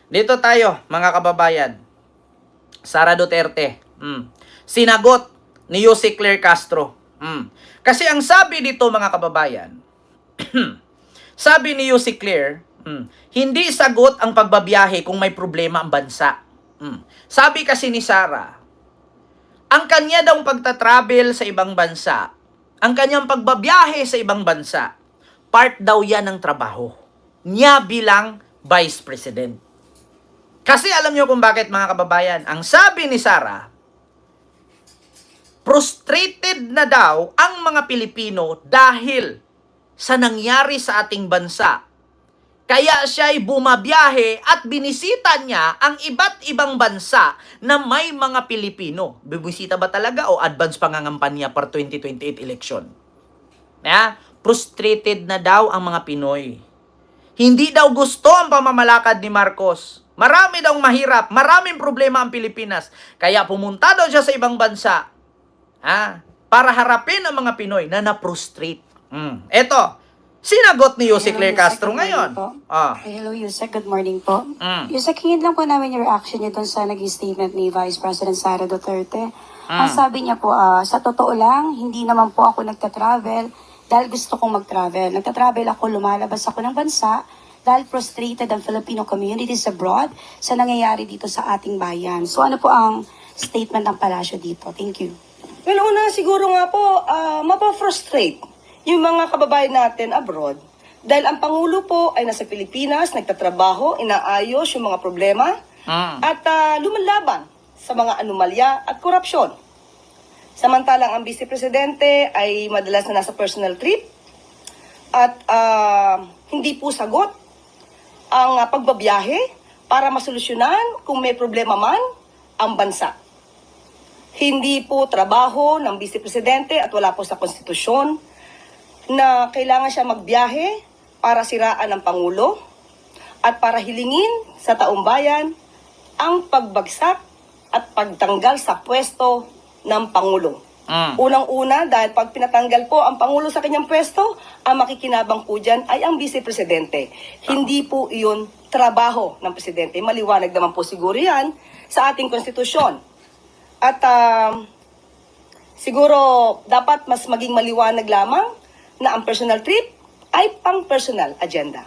Dito tayo, mga kababayan. Sara Duterte. Sinagot ni Jose Claire Castro. Kasi ang sabi dito, mga kababayan, sabi ni Jose Claire, hindi sagot ang pagbabiyahe kung may problema ang bansa. Sabi kasi ni Sara, ang kanya daw pagtatravel sa ibang bansa, ang kanyang pagbabiyahe sa ibang bansa, part daw yan ng trabaho niya bilang Vice President. Kasi alam niyo kung bakit, mga kababayan, ang sabi ni Sara, frustrated na daw ang mga Pilipino dahil sa nangyari sa ating bansa. Kaya siya ay bumabiyahe at binisita niya ang iba't ibang bansa na may mga Pilipino. Bibisita ba talaga o advance pangangampanya para 2028 election? Frustrated na daw ang mga Pinoy. Hindi daw gusto ang pamamalakad ni Marcos. Marami daw mahirap, maraming problema ang Pilipinas. Kaya pumunta daw siya sa ibang bansa para harapin ang mga Pinoy na na-frustrate. Eto, sinagot ni Jose Claire Castro ngayon. Hello, Yusek. Good morning po. Yusek, hingin lang po namin yung reaction niyo dun sa naging statement ni Vice President Sara Duterte. Ang sabi niya po, sa totoo lang, hindi naman po ako nagta-travel dahil gusto kong mag-travel. Nagta-travel ako, lumalabas ako ng bansa dahil frustrated ang Filipino communities abroad sa nangyayari dito sa ating bayan. So ano po ang statement ng palasyo dito? Thank you. Well, una siguro nga po, mapa-frustrate yung mga kababayan natin abroad. Dahil ang Pangulo po ay nasa Pilipinas, nagtatrabaho, inaayos yung mga problema, at lumalaban sa mga anomalya at korupsyon. Samantalang ang Vice Presidente ay madalas na nasa personal trip at hindi po sagot ang pagbabiyahe para masolusyonan kung may problema man ang bansa. Hindi po trabaho ng Vice Presidente at wala po sa konstitusyon na kailangan siya magbiyahe para siraan ang Pangulo at para hilingin sa taong bayan ang pagbagsak at pagtanggal sa pwesto ng Pangulo. Unang-una, dahil pag pinatanggal po ang Pangulo sa kanyang pwesto, ang makikinabang po dyan ay ang Vice Presidente. Hindi po iyon trabaho ng Presidente. Maliwanag naman po siguro yan sa ating konstitusyon. At siguro dapat mas maging maliwanag lamang na ang personal trip ay pang-personal agenda.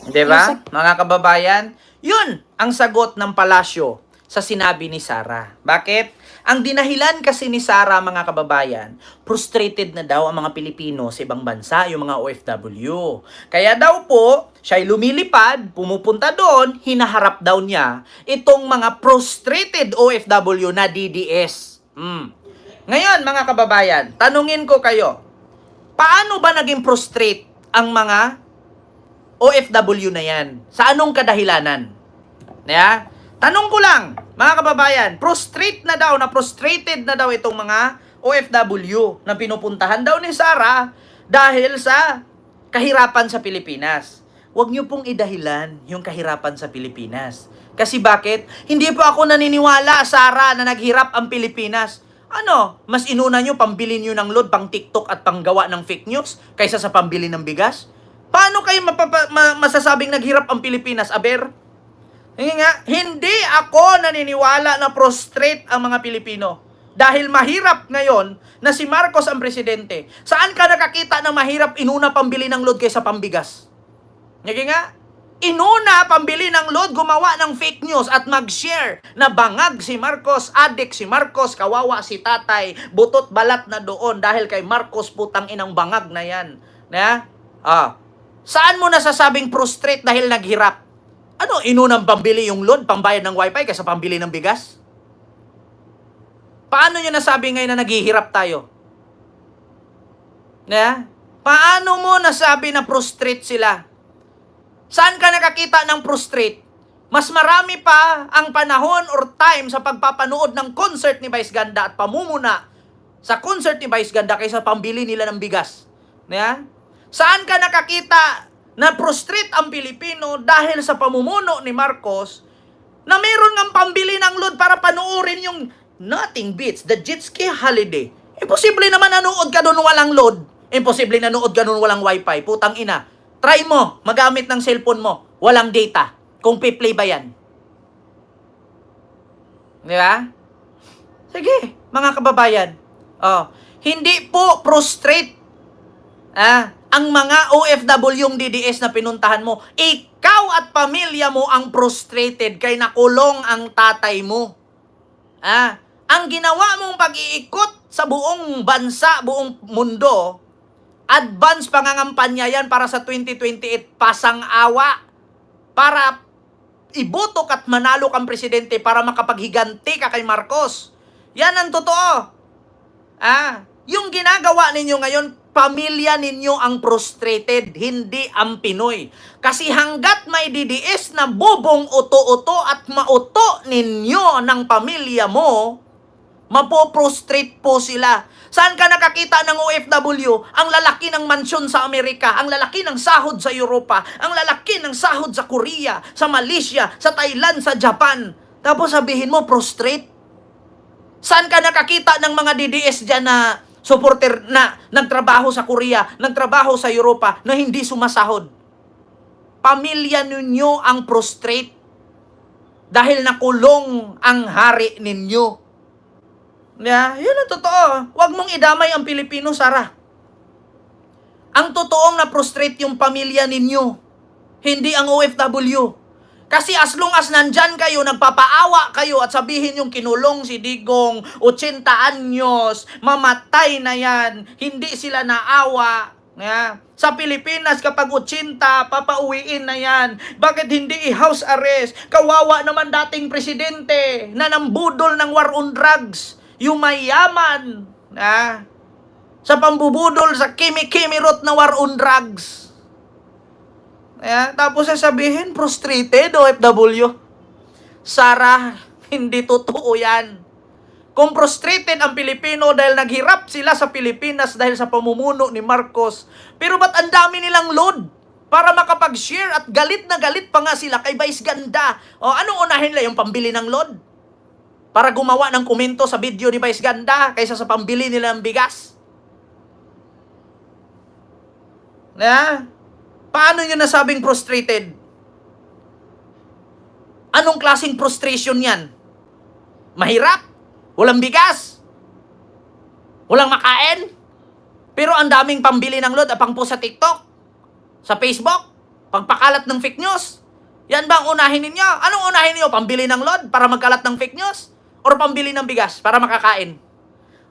Diba, mga kababayan? Yun ang sagot ng palasyo sa sinabi ni Sara. Bakit? Ang dinahilan kasi ni Sara, mga kababayan, frustrated na daw ang mga Pilipino sa ibang bansa, yung mga OFW. Kaya daw po, siya'y lumilipad, pumupunta doon, hinaharap daw niya itong mga frustrated OFW na DDS. Ngayon, mga kababayan, tanungin ko kayo, paano ba naging frustrate ang mga OFW na yan? Sa anong kadahilanan? Tanong ko lang, mga kababayan, frustrated na daw itong mga OFW na pinupuntahan daw ni Sara dahil sa kahirapan sa Pilipinas. Huwag niyo pong idahilan yung kahirapan sa Pilipinas. Kasi bakit? Hindi po ako naniniwala, Sara, na naghirap ang Pilipinas. Mas inuna nyo pambili nyo ng load, pang TikTok at panggawa ng fake news kaysa sa pambili ng bigas? Paano kayo masasabing naghirap ang Pilipinas, aber? Hindi ako naniniwala na prostrate ang mga Pilipino. Dahil mahirap ngayon na si Marcos ang presidente. Saan ka nakakita na mahirap inuna pambili ng load kaysa pambigas? Inuna pambili ng load, gumawa ng fake news at mag-share na bangag si Marcos, adik si Marcos, kawawa si tatay, butot balat na doon dahil kay Marcos putang inang bangag na yan. Saan mo nasasabing prostrate dahil naghirap? Inunang pambili yung load, pambayad ng wifi kaysa pambili ng bigas? Paano nyo nasabi ngayon na naghihirap tayo? Paano mo nasabi na prostrate sila? Saan ka nakakita ng prostrate? Mas marami pa ang panahon or time sa pagpapanood ng concert ni Vice Ganda at pamumuna sa concert ni Vice Ganda kaysa pambili nila ng bigas. Saan ka nakakita na prostrate ang Pilipino dahil sa pamumuno ni Marcos na meron ng pambili ng load para panuorin yung Nothing Beats the Jet Ski Holiday. Imposible naman nanood ka doon walang load. Imposible nanood ka doon walang wifi. Putang ina. Try mo, magamit ng cellphone mo. Walang data. Kung piplay ba yan. Di ba? Sige, mga kababayan. Hindi po prostrate ang mga OFW yung DDS na pinuntahan mo. Ikaw at pamilya mo ang prostrated kay nakulong ang tatay mo. Ang ginawa mong pag-iikot sa buong bansa, buong mundo, advance pangangampanya yan para sa 2028 pasang-awa. Para ibotok at manalo kang presidente para makapaghiganti ka kay Marcos. Yan ang totoo. Yung ginagawa ninyo ngayon, pamilya ninyo ang frustrated, hindi ang Pinoy. Kasi hanggat may DDS na bubong uto-uto at mauto ninyo ng pamilya mo, mapoprostrate po sila. Saan ka nakakita ng OFW? Ang lalaki ng mansyon sa Amerika, ang lalaki ng sahod sa Europa, ang lalaki ng sahod sa Korea, sa Malaysia, sa Thailand, sa Japan. Tapos sabihin mo, prostrate? Saan ka nakakita ng mga DDS dyan na supporter na nagtrabaho sa Korea, nagtrabaho sa Europa, na hindi sumasahod? Pamilya ninyo ang prostrate dahil nakulong ang hari ninyo. Yun ang totoo. Huwag mong idamay ang Pilipino, Sara. Ang totoong na-prostrate yung pamilya ninyo, hindi ang OFW. Kasi as long as nandyan kayo, nagpapaawa kayo at sabihin yung kinulong si Digong, 80 anyos, mamatay na yan, hindi sila naawa. Sa Pilipinas, kapag 80, papauwiin na yan. Bakit hindi i-house arrest? Kawawa naman dating presidente na nambudol ng war on drugs. Yung mayaman, sa pambubudol, sa kimi-kimirot na war on drugs. Tapos sasabihin, frustrated OFW. Sara, hindi totoo yan. Kung frustrated ang Pilipino dahil naghirap sila sa Pilipinas dahil sa pamumuno ni Marcos, pero ba't ang dami nilang load para makapag-share at galit na galit pa nga sila kay Vice Ganda? Anong unahin nila? Yung pambili ng load? Para gumawa ng komento sa video ni Vice Ganda kaysa sa pambili nila ng bigas? Paano nyo nasabing frustrated? Anong klaseng frustration yan? Mahirap? Walang bigas? Walang makain? Pero ang daming pambili ng load, pang post sa TikTok? Sa Facebook? Pagpakalat ng fake news? Yan ba ang unahin ninyo? Anong unahin niyo? Pambili ng load para magkalat ng fake news? Or pambili ng bigas para makakain?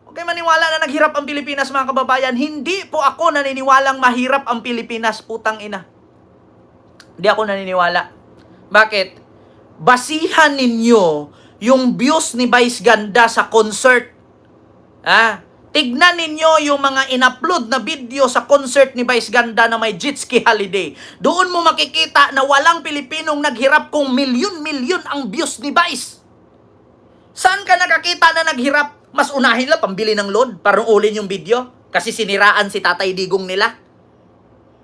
Okay, maniwala na naghirap ang Pilipinas, mga kababayan. Hindi po ako naniniwalang mahirap ang Pilipinas, putang ina. Hindi ako naniniwala. Bakit? Basihan ninyo yung views ni Vice Ganda sa concert. Tignan ninyo yung mga in-upload na video sa concert ni Vice Ganda na may jet ski holiday. Doon mo makikita na walang Pilipinong naghirap kung milyon-milyon ang views ni Vice. Saan ka nakakita na naghirap? Mas unahin nila pambili ng load para ulin yung video kasi siniraan si Tatay Digong nila.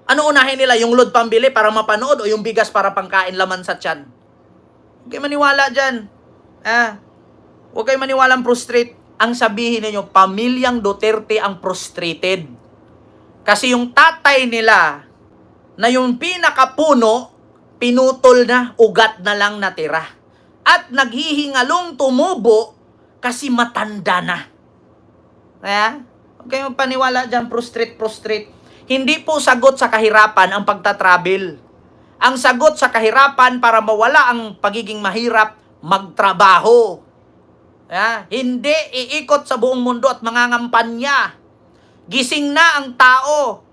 Ano unahin nila? Yung load pambili para mapanood o yung bigas para pangkain laman sa tiyan? Huwag kayo maniwala dyan. Huwag kayo maniwalang prostrate. Ang sabihin ninyo, pamilyang Duterte ang prostrated. Kasi yung tatay nila na yung pinakapuno, pinutol na, ugat na lang natira. At naghihingalong tumubo kasi matanda na. Huwag kayong paniwala dyan, prostrate. Hindi po sagot sa kahirapan ang pagtatravel. Ang sagot sa kahirapan para mawala ang pagiging mahirap, magtrabaho. Hindi iikot sa buong mundo at mangangampanya. Gising na ang tao.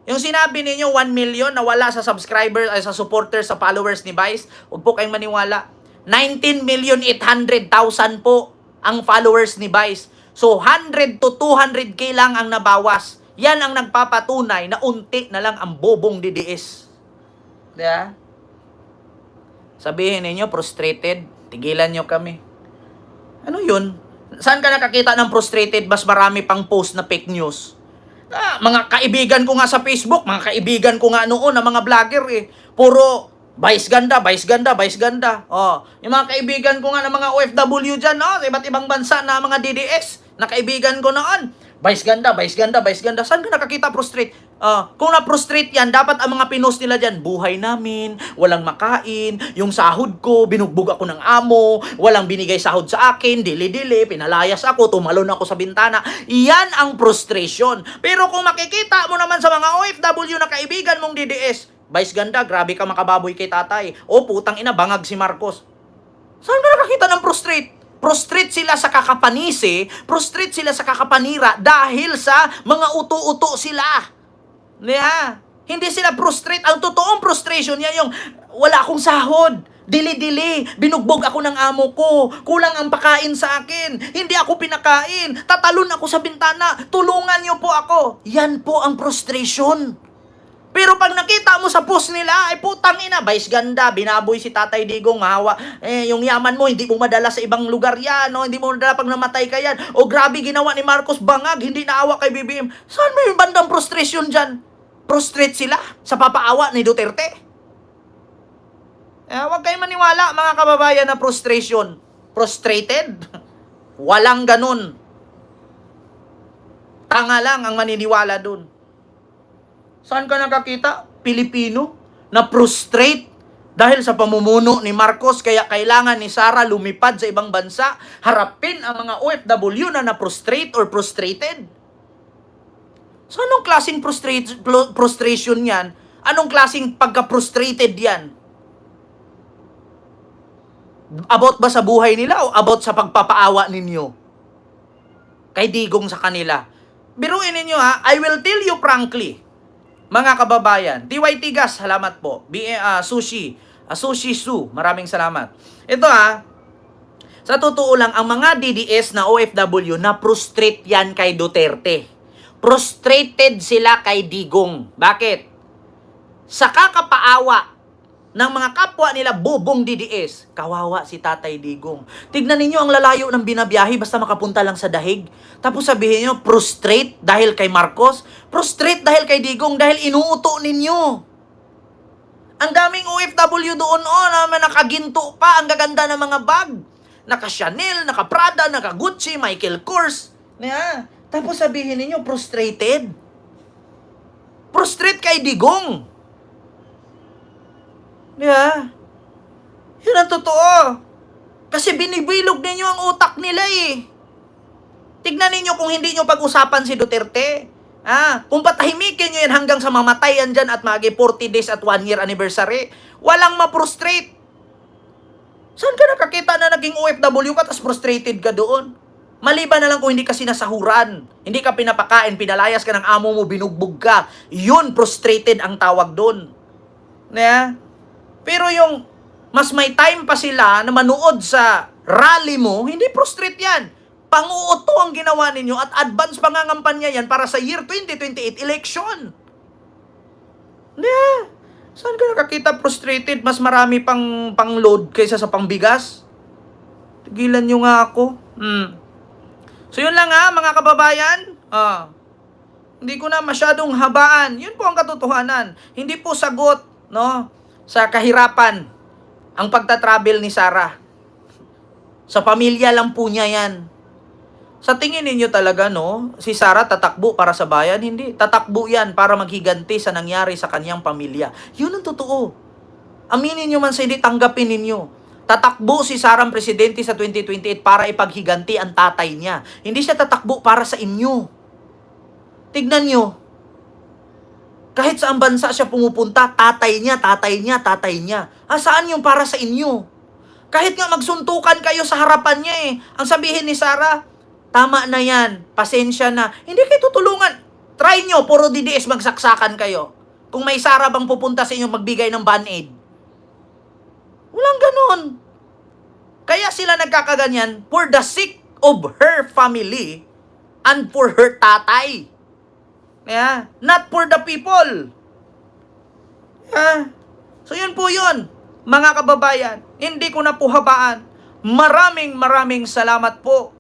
Yung sinabi ninyo, 1 million na wala sa subscribers, ay sa supporters, sa followers ni Vice, huwag po kayong maniwala. 19,800,000 po ang followers ni Vice. So, 100 to 200K lang ang nabawas. Yan ang nagpapatunay na unti na lang ang bobong DDS. Diba? Sabihin ninyo, frustrated, tigilan nyo kami. Ano yun? Saan ka nakakita ng frustrated, mas marami pang post na fake news? Mga kaibigan ko nga sa Facebook, mga kaibigan ko nga noon na mga vlogger puro Vice Ganda. Yung mga kaibigan ko nga na mga OFW dyan, sa iba't ibang bansa na mga DDS, na kaibigan ko noon, Vice ganda, vice ganda, vice ganda. Saan ka nakakita prostrate? Kung na-prostrate yan, dapat ang mga pinost nila dyan, buhay namin, walang makain, yung sahod ko, binugbog ako ng amo, walang binigay sahod sa akin, dili-dili, pinalayas ako, tumalon ako sa bintana. Yan ang frustration. Pero kung makikita mo naman sa mga OFW na kaibigan mong DDS, vice ganda, grabe ka makababoy kay tatay. O putang ina, bangag si Marcos. Saan ka nakakita ng prostrate? Prostrate sila sa kakapanisi, prostrate sila sa kakapanira dahil sa mga uto-uto sila. Yeah. Hindi sila prostrate. Ang totoong frustration yan yung wala akong sahod. Dili-dili. Binugbog ako ng amo ko. Kulang ang pakain sa akin. Hindi ako pinakain. Tatalon ako sa bintana. Tulungan niyo po ako. Yan po ang frustration. Pero pag nakita mo sa post nila, ay putang ina, vice ganda, binaboy si Tatay Digong, mahawa, yung yaman mo, hindi mo madala sa ibang lugar yan, no? Hindi mo madala pag namatay ka yan, o grabe ginawa ni Marcos bangag, hindi naawa kay BBM. Saan may bandang frustration dyan? Prostrate sila sa papaawa ni Duterte? Huwag kayong maniwala, mga kababayan, na frustration. Frustrated? Walang ganun. Tanga lang ang maniniwala dun. Saan ka nakakita? Pilipino na frustrate dahil sa pamumuno ni Marcos, kaya kailangan ni Sara lumipad sa ibang bansa, harapin ang mga OFW na na-frustrate or frustrated. So anong klaseng frustration yan? Anong klaseng pagka-frustrated yan? About ba sa buhay nila o about sa pagpapaawa ninyo? Kay Digong sa kanila. Biruin ninyo ha, I will tell you frankly, mga kababayan, TY Tigas, salamat po. Sushi Su, maraming salamat. Ito sa totoo lang, ang mga DDS na OFW na frustrate yan kay Duterte. Frustrated sila kay Digong. Bakit? Sa kakapaawa ng mga kapwa nila bubong DDS, kawawa si Tatay Digong. Tignan ninyo ang lalayo ng binabiyahe basta makapunta lang sa dahig. Tapos sabihin nyo, frustrate dahil kay Marcos, frustrate dahil kay Digong, dahil inuuto ninyo. Ang daming OFW doon na nakaginto pa, ang gaganda ng mga bag. Naka Chanel, naka Prada, naka Gucci, Michael Kors. Tapos sabihin ninyo, frustrated. Frustrate kay Digong. Yun ang totoo. Kasi binibilog ninyo ang utak nila eh. Tignan ninyo kung hindi nyo pag-usapan si Duterte. Kung patahimikin nyo yan hanggang sa mamatayan dyan at magi 40 days at 1 year anniversary, walang ma-frustrate. Saan ka nakakita na naging OFW ka tapos frustrated ka doon? Maliban na lang kung hindi ka sinasahuran, hindi ka pinapakain, pinalayas ka ng amo mo, binugbog ka. Yun, frustrated ang tawag doon. Pero yung mas may time pa sila na manood sa rally mo, hindi frustrate yan. Panguuto ang ginawa ninyo at advance pangangampanya yan para sa year 2028 election. Saan ka nakakita frustrated? Mas marami pang load kaysa sa pangbigas? Tigilan nyo nga ako. So yun lang mga kababayan. Hindi ko na masyadong habaan. Yun po ang katotohanan. Hindi po sagot sa kahirapan ang pagta-travel ni Sara. Sa pamilya lang po niya yan. Sa tingin ninyo talaga, si Sara tatakbo para sa bayan? Hindi. Tatakbo yan para maghiganti sa nangyari sa kanyang pamilya. Yun ang totoo. Aminin nyo man sa hindi, tanggapin ninyo. Tatakbo si Sara ang presidente sa 2028 para ipaghiganti ang tatay niya. Hindi siya tatakbo para sa inyo. Tignan nyo. Kahit saan bansa siya pumupunta, tatay niya. Saan yung para sa inyo? Kahit nga magsuntukan kayo sa harapan niya ang sabihin ni Sara, tama na yan, pasensya na. Hindi kayo tutulungan. Try nyo, puro DDS magsaksakan kayo. Kung may Sara bang pupunta sa inyo magbigay ng band-aid. Walang ganon. Kaya sila nagkakaganyan for the sake of her family and for her tatay. Not for the people. So yun po yun, mga kababayan. Hindi ko na po habaan. Maraming salamat po.